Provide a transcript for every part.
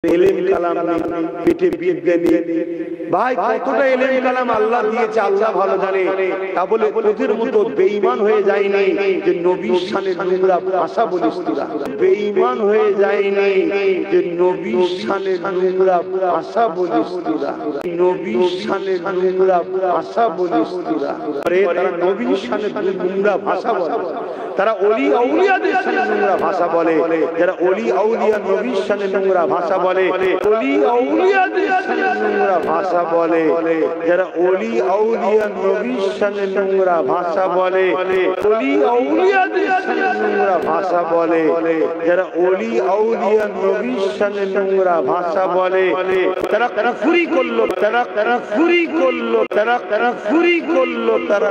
এলেম কালাম পেটে বিজ্ঞানী ভাই কতটা এলেম কালাম আল্লাহ দিয়েছে আল্লাহ ভালো জানে। তা বলে তোদের মতো বেঈমান হয়ে যায়নি যে নবীর শানে নোংরা ভাষা বলিস তোরা। বেঈমান হয়ে যায়নি যে নবীর শানে নোংরা ভাষা বলিস তোরা। নবীর শানে নোংরা ভাষা বলিস তোরা। আরে তারা নবীর শানে নোংরা ভাষা বলে, তারা ওলি আউলিয়াদের শানে নোংরা ভাষা বলে। যারা ওলি আউলিয়া নবীর শানে নোংরা ভাষা বলে, ওলি আউলিয়াদের শানে নোংরা ভাষা বলে। যারা ওলি আউলিয়া নবীর শানে নোংরা ভাষা বলে, ওলি আউলিয়াদের শানে নোংরা ভাষা বলে। যারা ওলি আউলিয়া নবীর শানে নোংরা ভাষা বলে, তারা কুফরি করলো, তারা কুফরি করলো, তারা কুফরি করলো, তারা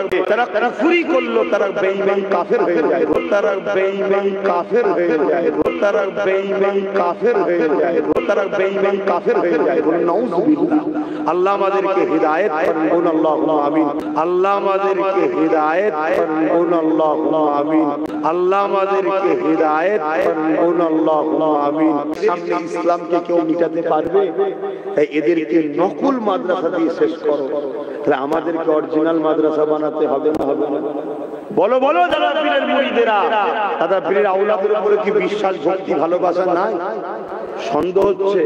কুফরি করলো, তারা বেঈমান কাফের হয়ে যায়। তারা বেঈমান কাফের হয়ে যায়। তারা বেঈমান কাফের হয়ে যায়। তারা বেঈমান কাফের হয়ে যায়। নাউযুবিল্লাহ। আল্লাহ আমাদেরকে হিদায়াত করুন, আল্লাহুম্মা আমিন। আল্লাহ আমাদেরকে হিদায়াত করুন, আল্লাহুম্মা আমিন। আল্লাহ আমাদেরকে হিদায়াত করুন, আল্লাহুম্মা আমিন। সামনে ইসলামকে কেউ মিটাতে পারবে? এদেরকে নকল মাদ্রাসা দিয়ে শেষ করো। তাহলে আমাদেরকে অরিজিনাল মাদ্রাসা বানাতে হবে না? হবে না? বলো বলো দাদা পীরের মুরিদেরা, দাদা পীরের আওলাদের উপরে কি বিশ্বাস ভক্তি ভালোবাসা নাই? সন্দেহ হচ্ছে।